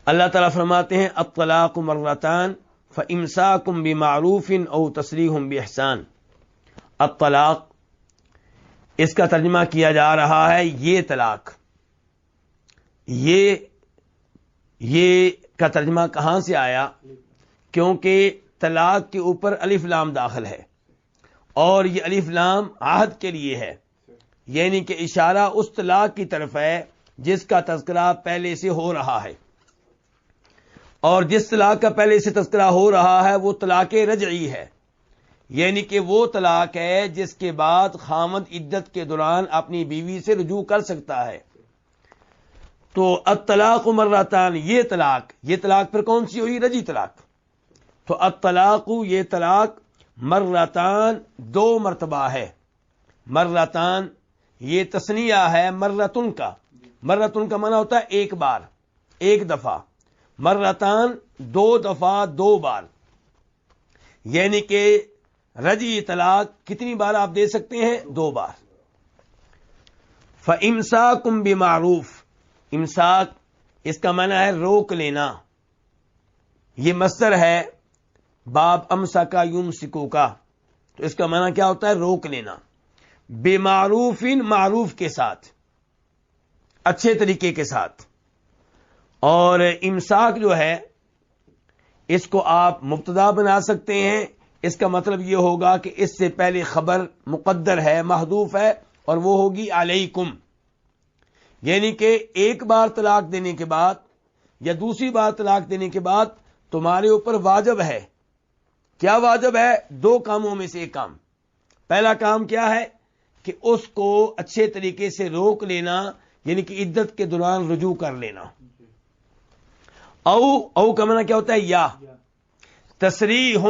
اللہ تعالیٰ فرماتے ہیں الطلاق مرتان فامساکم بمعروف او تسریح باحسان. الطلاق اس کا ترجمہ کیا جا رہا ہے یہ طلاق. یہ کا ترجمہ کہاں سے آیا؟ کیونکہ طلاق کے اوپر الف لام داخل ہے اور یہ الف لام عہد کے لیے ہے، یعنی کہ اشارہ اس طلاق کی طرف ہے جس کا تذکرہ پہلے سے ہو رہا ہے، اور جس طلاق کا پہلے سے تذکرہ ہو رہا ہے وہ طلاق رجعی ہے، یعنی کہ وہ طلاق ہے جس کے بعد خاوند عدت کے دوران اپنی بیوی سے رجوع کر سکتا ہے. تو الطلاق مرتان یہ طلاق پھر کون سی ہوئی؟ رجعی طلاق. تو الطلاق یہ طلاق مرتان دو مرتبہ ہے. مرتان یہ تثنیہ ہے مرتن کا. مرتن کا معنی ہوتا ہے ایک بار، ایک دفعہ. مرتان دو دفعہ، دو بار، یعنی کہ رجعی طلاق کتنی بار آپ دے سکتے ہیں؟ دو بار. فامساکم بمعروف، امساک اس کا معنی ہے روک لینا. یہ مصدر ہے باب امسکا یمسکو کا، تو اس کا معنی کیا ہوتا ہے؟ روک لینا. بمعروف، معروف کے ساتھ، اچھے طریقے کے ساتھ. اور امساک جو ہے اس کو آپ مبتدا بنا سکتے ہیں. اس کا مطلب یہ ہوگا کہ اس سے پہلے خبر مقدر ہے، محذوف ہے، اور وہ ہوگی علیکم. یعنی کہ ایک بار طلاق دینے کے بعد یا دوسری بار طلاق دینے کے بعد تمہارے اوپر واجب ہے. کیا واجب ہے؟ دو کاموں میں سے ایک کام. پہلا کام کیا ہے کہ اس کو اچھے طریقے سے روک لینا، یعنی کہ عدت کے دوران رجوع کر لینا. او کا معنی کیا ہوتا ہے؟ یا. تسریح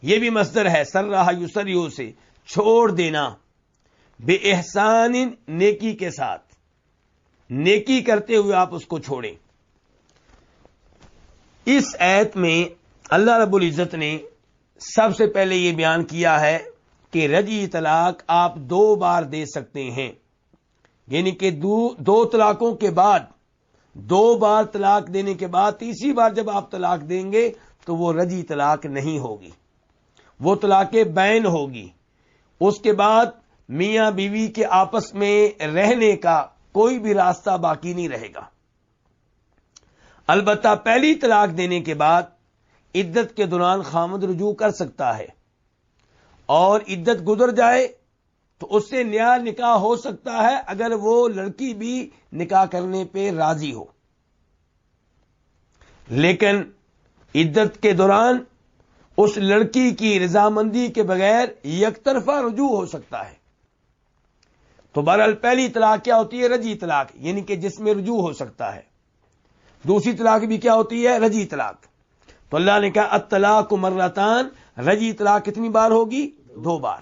یہ بھی مصدر ہے، سرح یسرح سے چھوڑ دینا. بے احسان نیکی کے ساتھ، نیکی کرتے ہوئے آپ اس کو چھوڑیں. اس آیت میں اللہ رب العزت نے سب سے پہلے یہ بیان کیا ہے کہ رجعی طلاق آپ دو بار دے سکتے ہیں، یعنی کہ دو طلاقوں کے بعد، دو بار طلاق دینے کے بعد تیسری بار جب آپ طلاق دیں گے تو وہ رجعی طلاق نہیں ہوگی، وہ طلاق بین ہوگی. اس کے بعد میاں بیوی کے آپس میں رہنے کا کوئی بھی راستہ باقی نہیں رہے گا. البتہ پہلی طلاق دینے کے بعد عدت کے دوران خاوند رجوع کر سکتا ہے، اور عدت گزر جائے تو اس سے نیا نکاح ہو سکتا ہے اگر وہ لڑکی بھی نکاح کرنے پہ راضی ہو. لیکن عدت کے دوران اس لڑکی کی رضامندی کے بغیر یک طرفہ رجوع ہو سکتا ہے. تو بہرحال پہلی طلاق کیا ہوتی ہے؟ رجعی طلاق، یعنی کہ جس میں رجوع ہو سکتا ہے. دوسری طلاق بھی کیا ہوتی ہے؟ رجعی طلاق. تو اللہ نے کہا الطلاق مرتان، رجعی طلاق کتنی بار ہوگی؟ دو بار.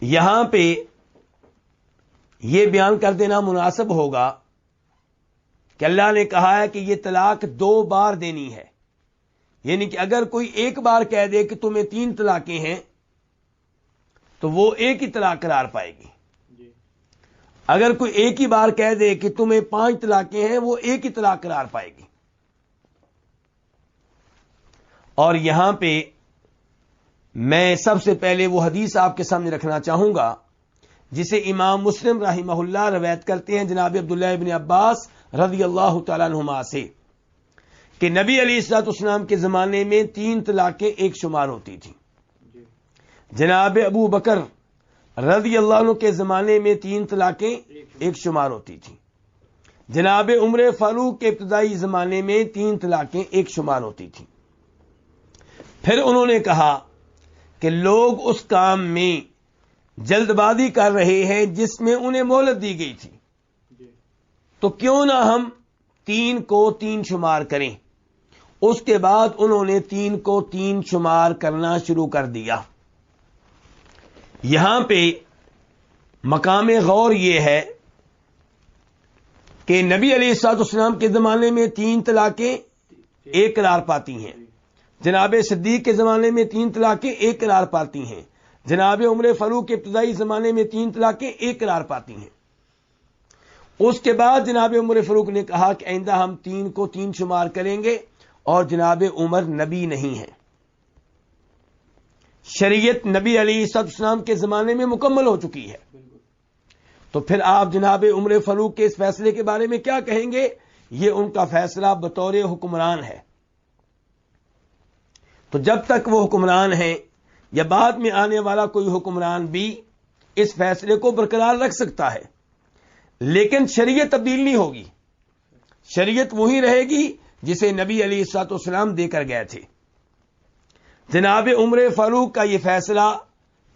یہاں پہ یہ بیان کر دینا مناسب ہوگا کہ اللہ نے کہا ہے کہ یہ طلاق دو بار دینی ہے، یعنی کہ اگر کوئی ایک بار کہہ دے کہ تمہیں 3 طلاقیں ہیں تو وہ ایک ہی طلاق قرار پائے گی. اگر کوئی ایک ہی بار کہہ دے کہ تمہیں 5 طلاقیں ہیں وہ ایک ہی طلاق قرار پائے گی. اور یہاں پہ میں سب سے پہلے وہ حدیث آپ کے سامنے رکھنا چاہوں گا جسے امام مسلم رحمہ اللہ روایت کرتے ہیں جناب عبداللہ ابن عباس رضی اللہ تعالیٰ عنہما سے کہ نبی علیہ الصلوۃ والسلام کے زمانے میں 3 طلاقیں ایک شمار ہوتی تھیں. جناب ابو بکر رضی اللہ عنہ کے زمانے میں 3 طلاقیں ایک شمار ہوتی تھیں. جناب عمر فاروق کے ابتدائی زمانے میں 3 طلاقیں ایک شمار ہوتی تھیں. پھر انہوں نے کہا کہ لوگ اس کام میں جلد بازی کر رہے ہیں جس میں انہیں مہلت دی گئی تھی، تو کیوں نہ ہم 3 کو 3 شمار کریں. اس کے بعد انہوں نے 3 کو 3 شمار کرنا شروع کر دیا. یہاں پہ مقام غور یہ ہے کہ نبی علیہ الصلوۃ والسلام کے زمانے میں 3 طلاقیں ایک قرار پاتی ہیں، جناب صدیق کے زمانے میں 3 طلاقیں ایک قرار پاتی ہیں، جناب عمر فاروق کے ابتدائی زمانے میں 3 طلاقیں ایک قرار پاتی ہیں. اس کے بعد جناب عمر فاروق نے کہا کہ آئندہ ہم 3 کو 3 شمار کریں گے، اور جناب عمر نبی نہیں ہیں، شریعت نبی علیہ السلام کے زمانے میں مکمل ہو چکی ہے۔ تو پھر آپ جناب عمر فاروق کے اس فیصلے کے بارے میں کیا کہیں گے؟ یہ ان کا فیصلہ بطور حکمران ہے۔ تو جب تک وہ حکمران ہیں یا بعد میں آنے والا کوئی حکمران بھی اس فیصلے کو برقرار رکھ سکتا ہے، لیکن شریعت تبدیل نہیں ہوگی، شریعت وہی رہے گی جسے نبی علیہ الصلوۃ والسلام دے کر گئے تھے۔ جناب عمر فاروق کا یہ فیصلہ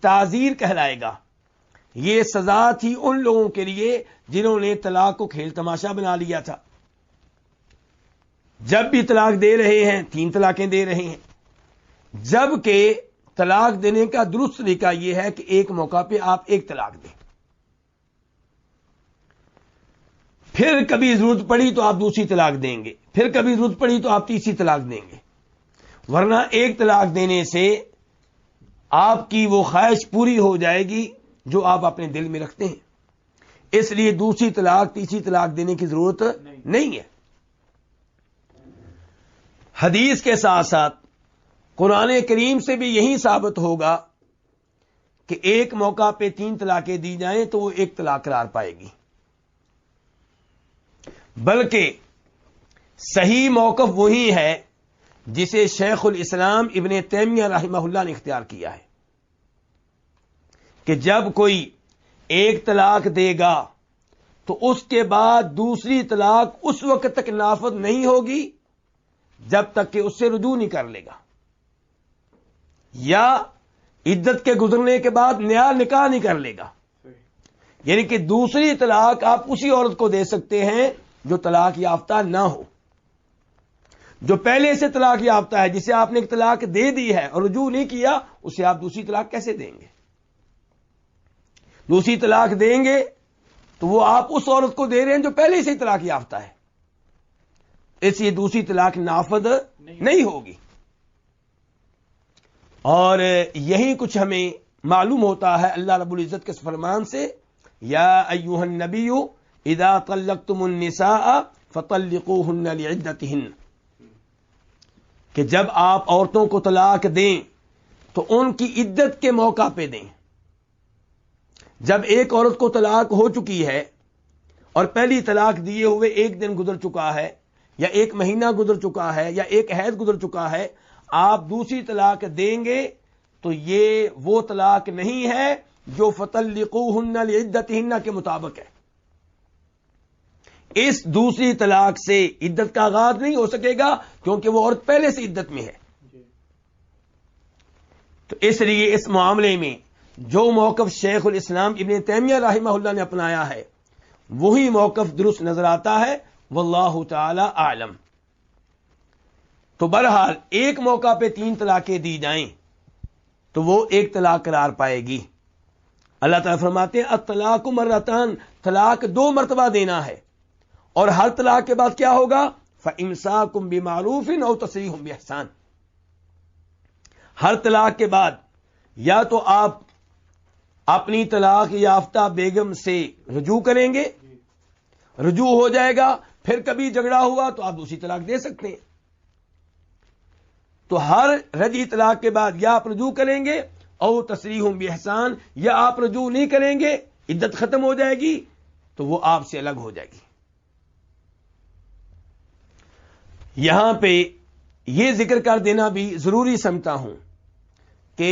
تعزیر کہلائے گا، یہ سزا تھی ان لوگوں کے لیے جنہوں نے طلاق کو کھیل تماشا بنا لیا تھا۔ جب بھی طلاق دے رہے ہیں 3 طلاقیں دے رہے ہیں، جبکہ طلاق دینے کا درست طریقہ یہ ہے کہ ایک موقع پہ آپ 1 طلاق دیں، پھر کبھی ضرورت پڑی تو آپ دوسری طلاق دیں گے، پھر کبھی ضرورت پڑی تو آپ تیسری طلاق دیں گے، ورنہ 1 طلاق دینے سے آپ کی وہ خواہش پوری ہو جائے گی جو آپ اپنے دل میں رکھتے ہیں، اس لیے دوسری طلاق تیسری طلاق دینے کی ضرورت نہیں ہے۔ حدیث کے ساتھ ساتھ قرآن کریم سے بھی یہی ثابت ہوگا کہ ایک موقع پہ 3 طلاقیں دی جائیں تو وہ 1 طلاق قرار پائے گی، بلکہ صحیح موقف وہی ہے جسے شیخ الاسلام ابن تیمیہ رحمہ اللہ نے اختیار کیا ہے کہ جب کوئی 1 طلاق دے گا تو اس کے بعد دوسری طلاق اس وقت تک نافذ نہیں ہوگی جب تک کہ اس سے رجوع نہیں کر لے گا، یا عدت کے گزرنے کے بعد نیا نکاح نہیں کر لے گا۔ یعنی کہ دوسری طلاق آپ اسی عورت کو دے سکتے ہیں جو طلاق یافتہ نہ ہو۔ جو پہلے سے طلاق یافتہ ہے، جسے آپ نے 1 طلاق دے دی ہے اور رجوع نہیں کیا، اسے آپ دوسری طلاق کیسے دیں گے؟ دوسری طلاق دیں گے تو وہ آپ اس عورت کو دے رہے ہیں جو پہلے سے طلاق یافتہ ہے، اس لیے دوسری طلاق نافذ نہیں ہوگی۔ اور یہی کچھ ہمیں معلوم ہوتا ہے اللہ رب العزت کے فرمان سے، یا ایھا النبی اذا طلقتم النساء فطلقوهن لعدتهن، کہ جب آپ عورتوں کو طلاق دیں تو ان کی عدت کے موقع پہ دیں۔ جب ایک عورت کو طلاق ہو چکی ہے اور پہلی طلاق دیے ہوئے 1 دن گزر چکا ہے، یا 1 مہینہ گزر چکا ہے، یا 1 حیض گزر چکا ہے، آپ دوسری طلاق دیں گے تو یہ وہ طلاق نہیں ہے جو فطلقوهن لعدتهن کے مطابق ہے۔ اس دوسری طلاق سے عدت کا آغاز نہیں ہو سکے گا کیونکہ وہ عورت پہلے سے عدت میں ہے۔ تو اس لیے اس معاملے میں جو موقف شیخ الاسلام ابن تیمیہ رحمہ اللہ نے اپنایا ہے وہی موقف درست نظر آتا ہے، واللہ تعالی اعلم۔ تو بہرحال ایک موقع پہ 3 طلاقیں دی جائیں تو وہ 1 طلاق قرار پائے گی۔ اللہ تعالیٰ فرماتے ہیں الطلاق مرتان، طلاق 2 مرتبہ دینا ہے، اور ہر طلاق کے بعد کیا ہوگا؟ فَإِمْسَاكُمْ بِمَعْرُوفٍ أَوْ تَسْرِيحٌ بِإِحْسَانٍ۔ ہر طلاق کے بعد یا تو آپ اپنی طلاق یافتہ بیگم سے رجوع کریں گے، رجوع ہو جائے گا، پھر کبھی جھگڑا ہوا تو آپ دوسری طلاق دے سکتے ہیں۔ تو ہر رجعی طلاق کے بعد یا آپ رجوع کریں گے او تسریح باحسان، یا آپ رجوع نہیں کریں گے، عدت ختم ہو جائے گی تو وہ آپ سے الگ ہو جائے گی۔ یہاں پہ یہ ذکر کر دینا بھی ضروری سمجھتا ہوں کہ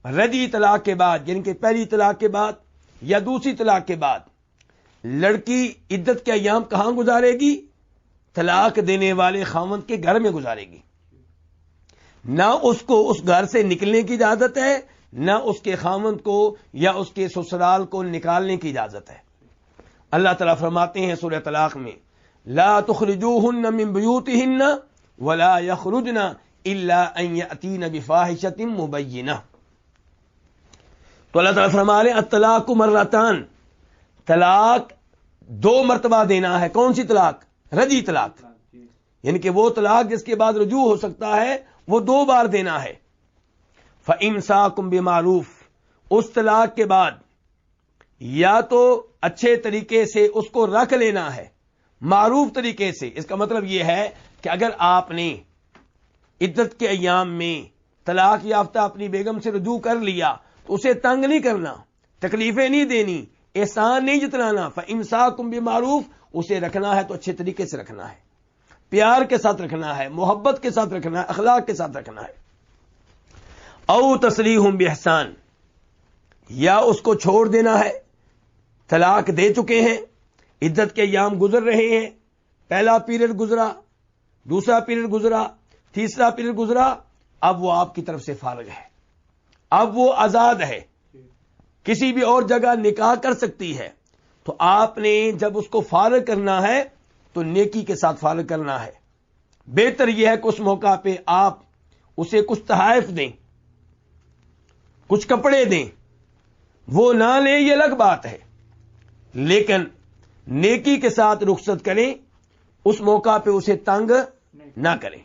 رجعی طلاق کے بعد، یعنی کہ پہلی طلاق کے بعد یا دوسری طلاق کے بعد لڑکی عدت کے ایام کہاں گزارے گی؟ طلاق دینے والے خاوند کے گھر میں گزارے گی۔ نہ اس کو اس گھر سے نکلنے کی اجازت ہے، نہ اس کے خاوند کو یا اس کے سسرال کو نکالنے کی اجازت ہے۔ اللہ تعالیٰ فرماتے ہیں سورہ طلاق میں لا تخرجوهن من بیوتهن ولا یخرجن الا ان یاتین بفاحشۃ مبینہ۔ تو اللہ تعالیٰ فرما رہے ہیں الطلاق مرتان، طلاق 2 مرتبہ دینا ہے۔ کون سی طلاق؟ رجعی طلاق، یعنی کہ وہ طلاق جس کے بعد رجوع ہو سکتا ہے وہ 2 بار دینا ہے۔ فَإِمْسَاكُمْ بِمَعْرُوفٍ، اس طلاق کے بعد یا تو اچھے طریقے سے اس کو رکھ لینا ہے، معروف طریقے سے۔ اس کا مطلب یہ ہے کہ اگر آپ نے عدت کے ایام میں طلاق یافتہ اپنی بیگم سے رجوع کر لیا تو اسے تنگ نہیں کرنا، تکلیفیں نہیں دینی، احسان نہیں جتلانا، فَإِمْسَاكُمْ بِمَعْرُوف، اسے رکھنا ہے تو اچھے طریقے سے رکھنا ہے، پیار کے ساتھ رکھنا ہے، محبت کے ساتھ رکھنا ہے، اخلاق کے ساتھ رکھنا ہے۔ او تسریحٌ بِإِحْسَان، یا اس کو چھوڑ دینا ہے، طلاق دے چکے ہیں، عدت کے ایام گزر رہے ہیں، پہلا پیریڈ گزرا، دوسرا پیریڈ گزرا، تیسرا پیریڈ گزرا، اب وہ آپ کی طرف سے فارغ ہے، اب وہ آزاد ہے، کسی بھی اور جگہ نکاح کر سکتی ہے۔ تو آپ نے جب اس کو فارغ کرنا ہے تو نیکی کے ساتھ فارغ کرنا ہے۔ بہتر یہ ہے کہ اس موقع پہ آپ اسے کچھ تحائف دیں، کچھ کپڑے دیں، وہ نہ لیں یہ الگ بات ہے، لیکن نیکی کے ساتھ رخصت کریں، اس موقع پہ اسے تنگ نہ کریں۔